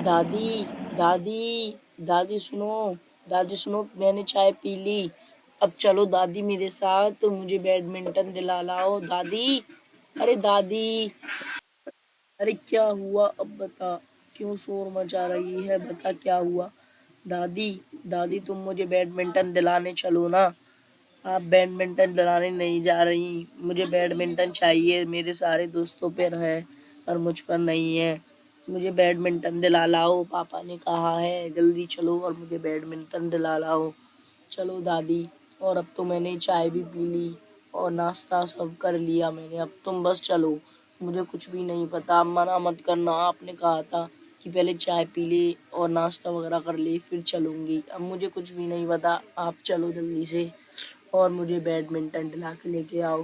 दादी दादी दादी सुनो, दादी सुनो, मैंने चाय पी ली। अब चलो दादी मेरे साथ, तो मुझे बैडमिंटन दिला लाओ दादी। अरे दादी, अरे क्या हुआ, अब बता, क्यों शोर मचा रही है, बता क्या हुआ। दादी दादी तुम मुझे बैडमिंटन दिलाने चलो ना। आप बैडमिंटन दिलाने नहीं जा रही, मुझे बैडमिंटन चाहिए, मेरे सारे दोस्तों पर है और मुझ पर नहीं है। मुझे बैडमिंटन दिला लाओ, पापा ने कहा है जल्दी चलो और मुझे बैडमिंटन दिला लाओ। चलो दादी, और अब तो मैंने चाय भी पी ली और नाश्ता सब कर लिया मैंने, अब तुम बस चलो, मुझे कुछ भी नहीं पता, मना मत करना, आपने कहा था कि पहले चाय पी ले और नाश्ता वगैरह कर ले फिर चलूँगी। अब मुझे कुछ भी नहीं पता, आप चलो जल्दी से और मुझे बैडमिंटन दिला के लेके आओ।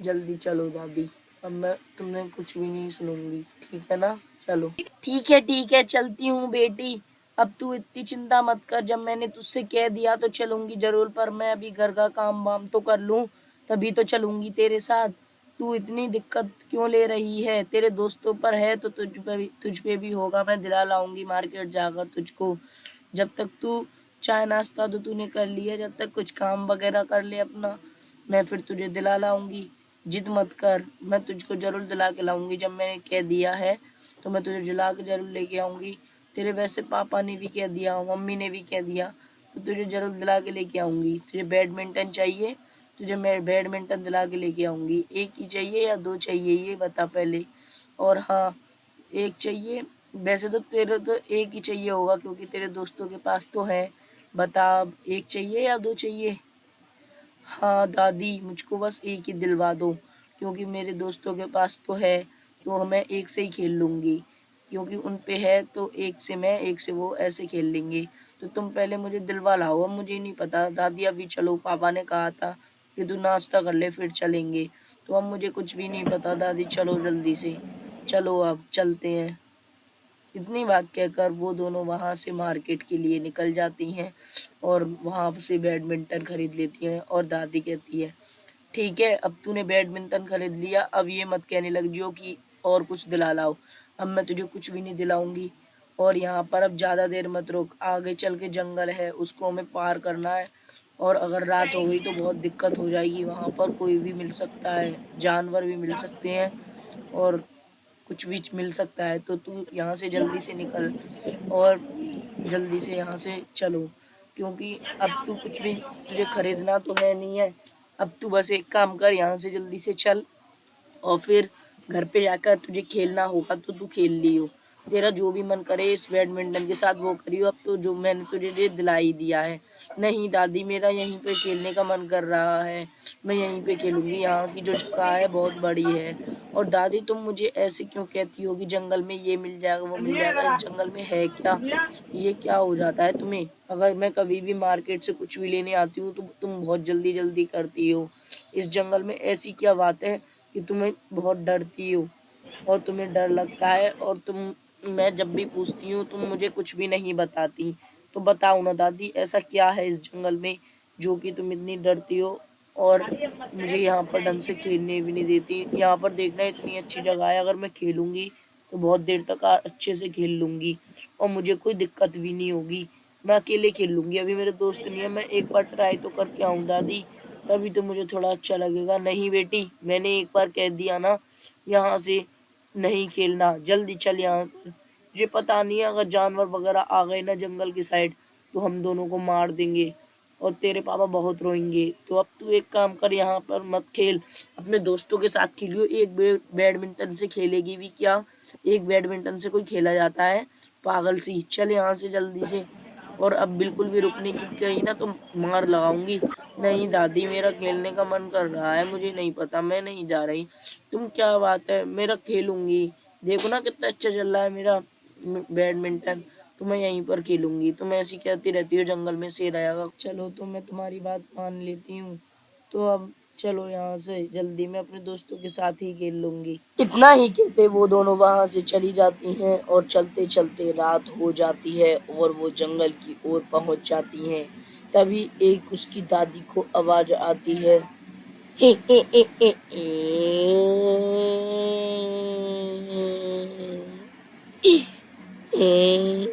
जल्दी चलो दादी, अब मैं तुमने कुछ भी नहीं सुनूंगी, ठीक है ना। चलो ठीक है चलती हूँ बेटी। अब तू इतनी चिंता मत कर, जब मैंने तुझसे कह दिया तो चलूंगी जरूर, पर मैं अभी घर का काम वाम तो कर लूँ, तभी तो चलूंगी तेरे साथ। तू इतनी दिक्कत क्यों ले रही है, तेरे दोस्तों पर है तो तुझ पे भी होगा, मैं दिला लाऊंगी मार्केट जाकर तुझको। जब तक तू चाय नाश्ता तो तूने कर लिया, जब तक कुछ काम वगैरह कर ले अपना, मैं फिर तुझे दिला लाऊंगी। जिद मत कर, मैं तुझको जरूर दिला के लाऊंगी, जब मैंने कह दिया है तो मैं तुझे दिला के जरूर लेके आऊंगी। तेरे वैसे पापा ने भी कह दिया, मम्मी ने भी कह दिया, तो तुझे जरूर दिला के लेके आऊंगी। तुझे बैडमिंटन चाहिए, तुझे मैं बैडमिंटन दिला के लेके आऊंगी। एक ही चाहिए या दो चाहिए ये बता पहले। और हाँ, एक चाहिए, वैसे तो तेरे तो एक ही चाहिए होगा क्योंकि तेरे दोस्तों के पास तो है। बता अब एक चाहिए या दो चाहिए। हाँ दादी, मुझको बस एक ही दिलवा दो, क्योंकि मेरे दोस्तों के पास तो है, तो मैं एक से ही खेल लूँगी, क्योंकि उन पे है तो एक से मैं एक से वो ऐसे खेल लेंगे। तो तुम पहले मुझे दिलवा लाओ, अब मुझे नहीं पता दादी, अभी चलो, पापा ने कहा था कि तू नाश्ता कर ले फिर चलेंगे, तो अब मुझे कुछ भी नहीं पता दादी, चलो जल्दी से, चलो अब चलते हैं। इतनी बात कहकर वो दोनों वहाँ से मार्केट के लिए निकल जाती हैं और वहाँ से बैडमिंटन खरीद लेती हैं। और दादी कहती है ठीक है, अब तूने बैडमिंटन खरीद लिया, अब ये मत कहने लग जियो कि और कुछ दिला लाओ, अब मैं तुझे कुछ भी नहीं दिलाऊंगी। और यहाँ पर अब ज़्यादा देर मत रुक, आगे चल के जंगल है उसको हमें पार करना है, और अगर रात हो गई तो बहुत दिक्कत हो जाएगी, वहाँ पर कोई भी मिल सकता है, जानवर भी मिल सकते हैं और कुछ भी मिल सकता है, तो तू यहाँ से जल्दी से निकल और जल्दी से यहाँ से चलो, क्योंकि अब तू कुछ भी, तुझे खरीदना तो है नहीं है। अब तू बस एक काम कर, यहाँ से जल्दी से चल और फिर घर पे जाकर तुझे खेलना होगा तो तू खेल लियो, तेरा जो भी मन करे इस बैडमिंटन के साथ वो करियो। अब तो जो मैंने तुझे ये दिला ही दिया है। नहीं दादी, मेरा यहीं पे खेलने का मन कर रहा है, मैं यहीं पे खेलूंगी, यहाँ की जो जगह है बहुत बड़ी है। और दादी तुम मुझे ऐसे क्यों कहती हो कि जंगल में ये मिल जाएगा वो मिल जाएगा, इस जंगल में है क्या, ये क्या हो जाता है तुम्हें। अगर मैं कभी भी मार्केट से कुछ भी लेने आती हूँ तो तुम बहुत जल्दी जल्दी करती हो, इस जंगल में ऐसी क्या बात है कि तुम्हें बहुत डरती हो और तुम्हें डर लगता है, और मैं जब भी पूछती हूँ तुम मुझे कुछ भी नहीं बताती। तो बताओ ना दादी, ऐसा क्या है इस जंगल में जो कि तुम इतनी डरती हो और मुझे यहाँ पर ढंग से खेलने भी नहीं देती। यहाँ पर देखना इतनी अच्छी जगह है, अगर मैं खेलूंगी तो बहुत देर तक अच्छे से खेल लूंगी और मुझे कोई दिक्कत भी नहीं होगी, मैं अकेले खेल लूंगी, अभी मेरे दोस्त नहीं है, मैं एक बार ट्राई तो करके आऊँ दादी, तभी तो मुझे थोड़ा अच्छा लगेगा। नहीं बेटी, मैंने एक बार कह दिया ना, यहाँ से नहीं खेलना, जल्दी चल यहाँ पर। मुझे पता नहीं है, अगर जानवर वगैरह आ गए ना जंगल की साइड तो हम दोनों को मार देंगे और तेरे पापा बहुत रोएंगे। तो अब तू एक काम कर, यहाँ पर मत खेल, अपने दोस्तों के साथ खेलियो। एक बैडमिंटन से खेलेगी भी क्या, एक बैडमिंटन से कोई खेला जाता है, पागल सी, चल यहाँ से जल्दी से। और अब बिल्कुल भी रुकने की कही ना तो मार लगाऊंगी। नहीं दादी, मेरा खेलने का मन कर रहा है, मुझे नहीं पता, मैं नहीं जा रही। तुम क्या बात है, मेरा खेलूंगी, देखो ना कितना अच्छा चल रहा है मेरा बैडमिंटन, तो मैं यहीं पर खेलूंगी। तुम ऐसी कहती रहती हो जंगल में शेर आएगा, चलो तो मैं तुम्हारी बात मान लेती हूँ, तो अब चलो यहाँ से जल्दी, मैं अपने दोस्तों के साथ ही खेल लूंगी। इतना ही कहते वो दोनों वहां से चली जाती हैं और चलते चलते रात हो जाती है और वो जंगल की ओर पहुंच जाती हैं। तभी एक उसकी दादी को आवाज आती है, हे हे हे हे हे। ए,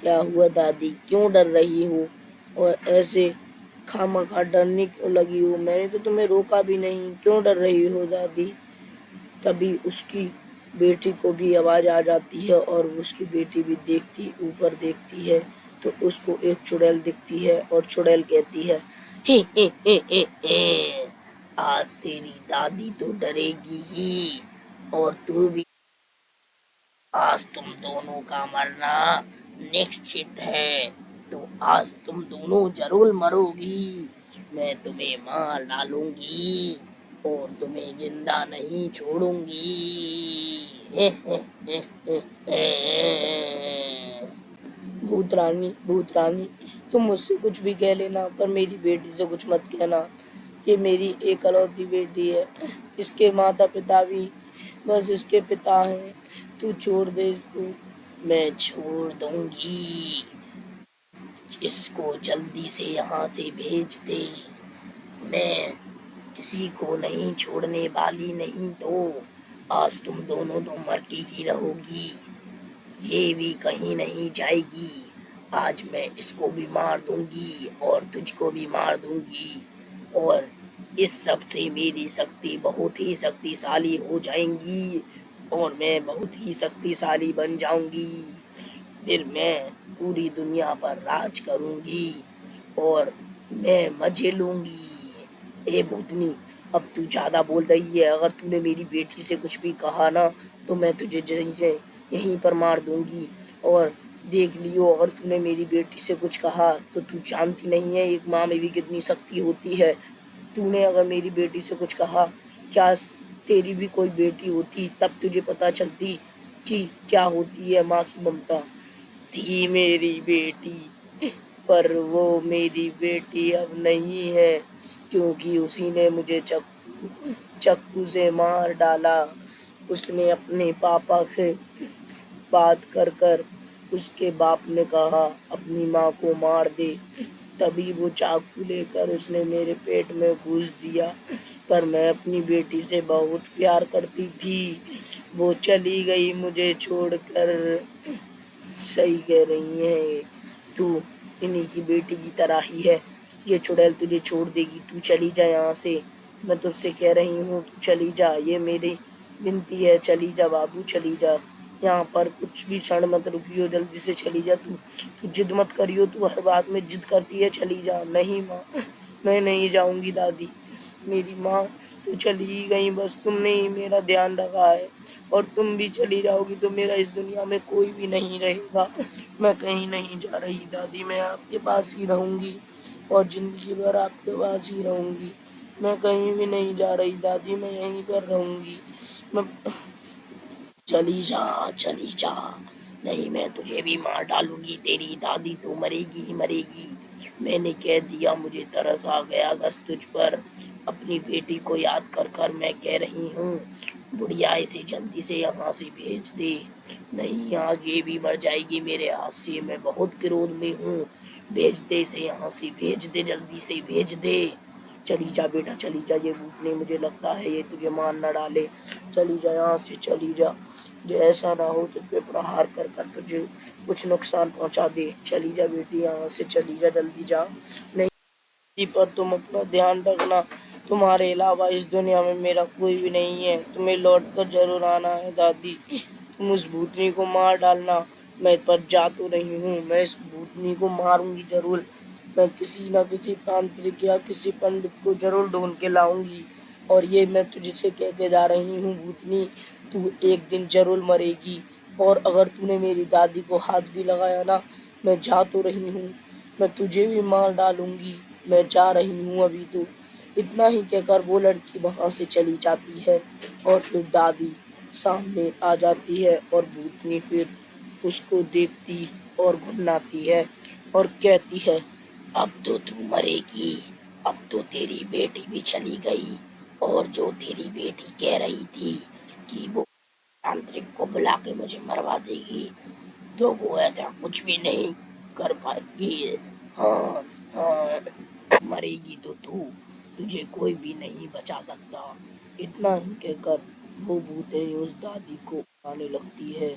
क्या हुआ दादी, क्यों डर रही हो और ऐसे खामखा डरने क्यों लगी हो? मैंने तो तुम्हें रोका भी नहीं, क्यों डर रही हो दादी? तभी उसकी बेटी को भी आवाज आ जाती है और उसकी बेटी भी देखती ऊपर देखती है तो उसको एक चुड़ैल दिखती है और चुड़ैल कहती है, हे, आज तेरी दादी तो डरेगी ही और तू भी। आज तुम दोनों का मरना निश्चित है, तो आज तुम दोनों जरूर मरोगी। मैं तुम्हें मार डालूंगी और तुम्हें जिंदा नहीं छोड़ूंगी। हे हे हे हे हे। भूत रानी, तुम मुझसे कुछ भी कह लेना पर मेरी बेटी से कुछ मत कहना। ये मेरी एकलौती बेटी है, इसके माता पिता भी बस इसके पिता हैं। तू छोड़ दे इसको। मैं छोड़ दूंगी, इसको जल्दी से यहाँ से भेज दे। मैं किसी को नहीं छोड़ने वाली, नहीं तो आज तुम दोनों तो मर के ही रहोगी। ये भी कहीं नहीं जाएगी। आज मैं इसको भी मार दूंगी और तुझको भी मार दूंगी और इस सब से मेरी शक्ति बहुत ही शक्तिशाली हो जाएंगी और मैं बहुत ही शक्तिशाली बन जाऊंगी। फिर मैं पूरी दुनिया पर राज करूंगी और मैं मजे लूंगी। ए भूतनी, अब तू ज्यादा बोल रही है। अगर तूने मेरी बेटी से कुछ भी कहा ना तो मैं तुझे यहीं पर मार दूंगी। और देख लियो, अगर तूने मेरी बेटी से कुछ कहा तो तू जानती नहीं है एक माँ में भी कितनी शक्ति होती है। तूने अगर मेरी बेटी से कुछ कहा, क्या तेरी भी कोई बेटी होती तब तुझे पता चलती कि क्या होती है माँ की ममता। थी मेरी बेटी पर वो मेरी बेटी अब नहीं है, क्योंकि उसी ने मुझे चक्कू से मार डाला। उसने अपने पापा से बात कर कर उसके बाप ने कहा अपनी माँ को मार दे। तभी वो चाकू लेकर उसने मेरे पेट में घुस दिया। पर मैं अपनी बेटी से बहुत प्यार करती थी, वो चली गई मुझे छोड़कर। सही कह रही है तू, इन्हीं की बेटी की तरह ही है। ये चुड़ैल तुझे छोड़ देगी, तू चली जा यहाँ से। मैं तुझसे कह रही हूँ तू चली जा, ये मेरी विनती है। चली जा बाबू, चली जा। यहाँ पर कुछ भी क्षण मत रुकियो, जल्दी से चली जा। तू जिद मत करियो, तू हर बात में जिद करती है। चली जा। नहीं माँ, मैं नहीं जाऊंगी दादी। मेरी माँ तो चली ही गई, बस तुमने ही मेरा ध्यान रखा है और तुम भी चली जाओगी तो मेरा इस दुनिया में कोई भी नहीं रहेगा। मैं कहीं नहीं जा रही दादी, मैं आपके पास ही रहूंगी और जिंदगी भर आपके पास ही रहूंगी। मैं कहीं भी नहीं जा रही दादी, मैं यहीं पर रहूंगी। मैं चली जा, चली जा। नहीं, मैं तुझे भी मार डालूंगी, तेरी दादी तो मरेगी ही मरेगी। मैंने कह दिया, मुझे तरस आ गया बस तुझ पर। अपनी बेटी को याद कर कर मैं कह रही हूँ, बुढ़िया इसे जल्दी से यहाँ से भेज दे। नहीं, आज ये भी मर जाएगी मेरे हाथ से। मैं बहुत क्रोध में हूँ। भेज दे इसे यहाँ से, भेज दे, जल्दी से भेज दे। चली जा बेटा, चली जा। ये भूतनी मुझे लगता है ये तुझे मार न डाले। चली जा यहाँ से, चली जा। जो ऐसा ना हो तुझ पे प्रहार कर कर तुझे कुछ नुकसान पहुंचा दे। चली जा बेटी, यहाँ से चली जा, जल्दी जा। नहीं, पर तुम अपना ध्यान रखना। तुम्हारे अलावा इस दुनिया में मेरा कोई भी नहीं है। तुम्हें लौट कर जरूर आना है दादी। तुम उस भूतनी को मार डालना। मैं पर जा तो रही हूँ, मैं इस भूतनी को मारूंगी जरूर। मैं किसी न किसी तांत्रिक या किसी पंडित को जरूर ढूंढ के लाऊंगी। और ये मैं तुझसे कह के जा रही हूँ भूतनी, तू एक दिन जरूर मरेगी। और अगर तूने मेरी दादी को हाथ भी लगाया ना, मैं जा तो रही हूँ, मैं तुझे भी मार डालूंगी। मैं जा रही हूँ अभी तो। इतना ही कहकर वो लड़की वहां से चली जाती है और फिर दादी सामने आ जाती है और भूतनी फिर उसको देखती और घुर्राती है और कहती है, अब तो तू मरेगी। अब तो तेरी बेटी भी चली गई और जो तेरी बेटी कह रही थी कि वो तांत्रिक को बुला के मुझे मरवा देगी, तो वो ऐसा कुछ भी नहीं कर पाएगी। हाँ, हाँ, मरेगी तो तुझे कोई भी नहीं बचा सकता। इतना ही कहकर वो भूतनी उस दादी को आने लगती है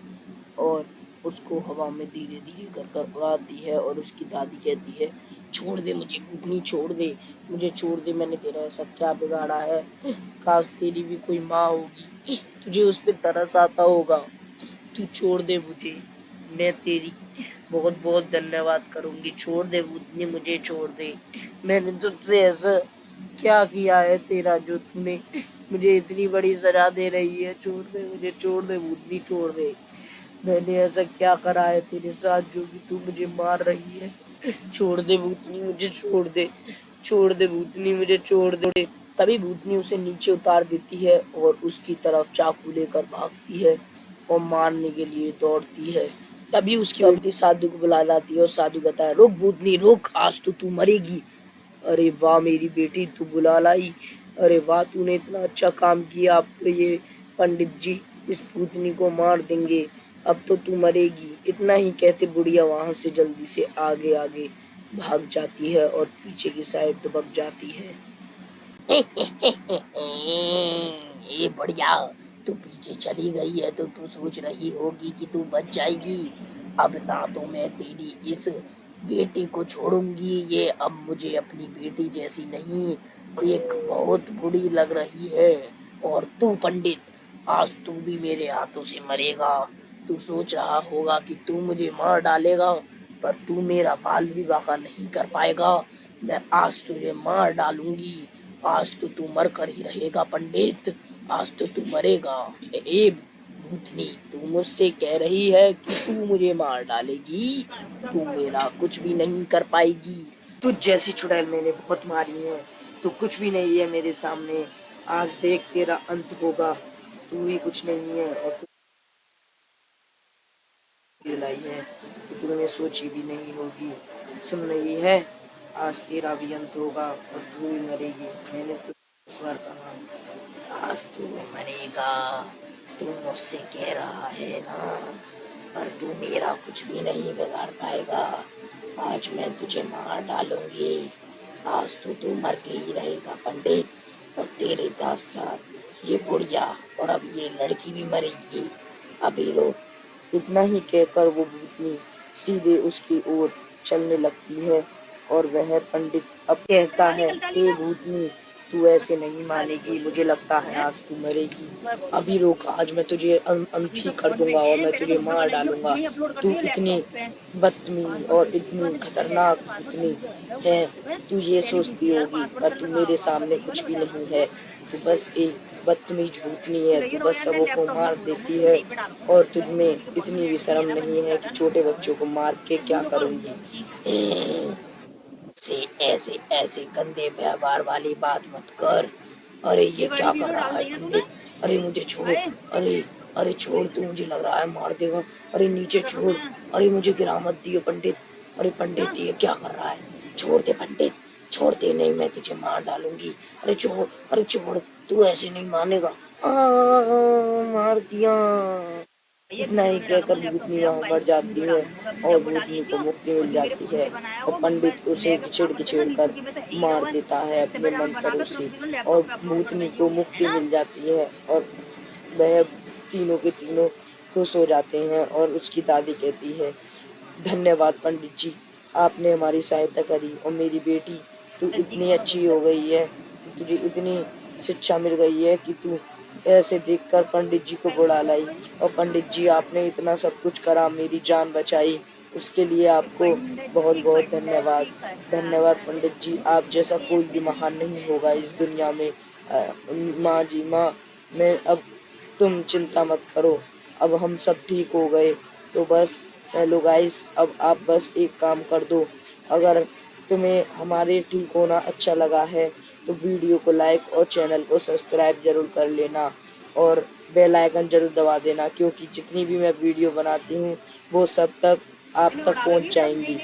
और उसको हवा में धीरे धीरे कर कर उड़ाती है और उसकी दादी कहती है, छोड़ दे मुझे भूतनी, छोड़ दे मुझे, छोड़ दे, मैंने तेरा ऐसा क्या बिगाड़ा है, काश तेरी भी कोई माँ होगी, तुझे उस पर तरस आता होगा, तू छोड़ दे मुझे, मैं तेरी बहुत बहुत धन्यवाद करूंगी, छोड़ दे भूतनी, मुझे छोड़ दे, मैंने तुझसे ऐसा क्या किया है तेरा जो तूने मुझे इतनी बड़ी सजा दे रही है, छोड़ दे मुझे, छोड़ दे भूतनी, छोड़ दे, मैंने ऐसा क्या करा है तेरे साथ जो कि तू मुझे मार रही है, छोड़ दे भूतनी, मुझे छोड़ दे, छोड़ दे भूतनी, मुझे छोड़ दे। तभी भूतनी उसे नीचे उतार देती है और उसकी तरफ चाकू लेकर भागती है और मारने के लिए दौड़ती है। तभी उसकी बेटी साधु को बुला लाती है और साधु कहता है, रुक भूतनी रुक, आज तो तू मरेगी। अरे वाह मेरी बेटी, तू बुला लाई, अरे वाह तूने इतना अच्छा काम किया, अब तो ये पंडित जी इस भूतनी को मार देंगे, अब तो तू मरेगी। इतना ही कहते बुढ़िया वहां से जल्दी से आगे आगे भाग जाती है और पीछे की साइड दुबक जाती है। ये बढ़िया, तू पीछे चली गई है तो तू सोच रही होगी कि तू बच जाएगी। अब ना तो मैं तेरी इस बेटी को छोड़ूंगी, ये अब मुझे अपनी बेटी जैसी नहीं, एक बहुत बुरी लग रही है। और तू पंडित, आज तू भी मेरे हाथों से मरेगा। तू सोच रहा होगा कि तू मुझे मार डालेगा, पर तू मेरा बाल विवाह नहीं कर पाएगा। मैं आज तुझे मार डालूंगी, आज तो तू मर कर ही रहेगा पंडित, आज तो तू मरेगा। ए भूतनी, तू मुझसे कह रही है कि तू मुझे मार डालेगी, तू मेरा कुछ भी नहीं कर पाएगी। तुझ जैसी चुड़ैल मैंने बहुत मारी है, तू कुछ भी नहीं है मेरे सामने, आज देख तेरा अंत होगा, तू भी कुछ नहीं है और तू दिलाई है तो तूने सोची भी नहीं होगी। सुन रही है, आज तेरा भी अंत होगा और तू भी मरेगी। मैंने तो इस बार कहा, आज तू मरेगा, तू मुझसे कह रहा है ना, पर तू मेरा कुछ भी नहीं बिगाड़ पाएगा। आज मैं तुझे मार डालूंगी, आज तो तू मर के ही रहेगा पंडित, और तेरे साथ साथ ये बुढ़िया और अब ये लड़की भी मरेगी। अभी रुक। इतना ही कहकर वो भूतनी सीधे उसकी ओर चलने लगती है और वह पंडित अब कहता है, हे भूतनी, तू ऐसे नहीं मानेगी, मुझे लगता है आज तू मरेगी। अभी रोक, आज मैं तुझे अंत ही कर दूंगा और मैं तुझे मार डालूंगा। तू इतनी बदतमीज और इतनी खतरनाक भूतनी है, तू ये सोचती होगी, पर तू मेरे सामने कुछ भी नहीं है, तू बस एक बदतमीज भूतनी है, तू बस सबों को मार देती है और तुझ में इतनी भी शर्म नहीं है कि छोटे बच्चों को मार के क्या करूंगी। से ऐसे ऐसे गंदे व्यवहार वाली बात मत कर। अरे ये क्या कर रहा है पंडित, अरे मुझे छोड़, अरे अरे छोड़, तू मुझे लग रहा है मार देगा, अरे नीचे छोड़, अरे मुझे गिरा मत दियो पंडित, अरे पंडित ये क्या कर रहा है, छोड़ दे पंडित, छोड़ दे, नहीं मैं तुझे मार डालूंगी, अरे छोड़, अरे छोड़, तू ऐसे नहीं मानेगा। मार दिया। इतना ही कहकर भूतनी वहाँ बढ़ जाती है और भूतनी को मुक्ति मिल जाती है और पंडित उसे खिचड़ कर मार देता है अपने मंत्रों से और भूतनी को मुक्ति मिल जाती है और वह तीनों के तीनों खुश हो जाते हैं। और उसकी दादी कहती है, धन्यवाद पंडित जी, आपने हमारी सहायता करी और मेरी बेटी तू इतनी अच्छी हो गई है, तुझे इतनी शिक्षा मिल गई है कि तू ऐसे देखकर पंडित जी को बुला लाई और पंडित जी आपने इतना सब कुछ करा, मेरी जान बचाई, उसके लिए आपको बहुत बहुत धन्यवाद। धन्यवाद पंडित जी, आप जैसा कोई भी महान नहीं होगा इस दुनिया में। माँ जी माँ, मैं अब, तुम चिंता मत करो, अब हम सब ठीक हो गए। तो बस हेलो गाइस, अब आप बस एक काम कर दो, अगर तुम्हें हमारे ठीक होना अच्छा लगा है तो वीडियो को लाइक और चैनल को सब्सक्राइब जरूर कर लेना और बेल आइकन जरूर दबा देना, क्योंकि जितनी भी मैं वीडियो बनाती हूँ वो सब तक आप तक पहुँच जाएंगी।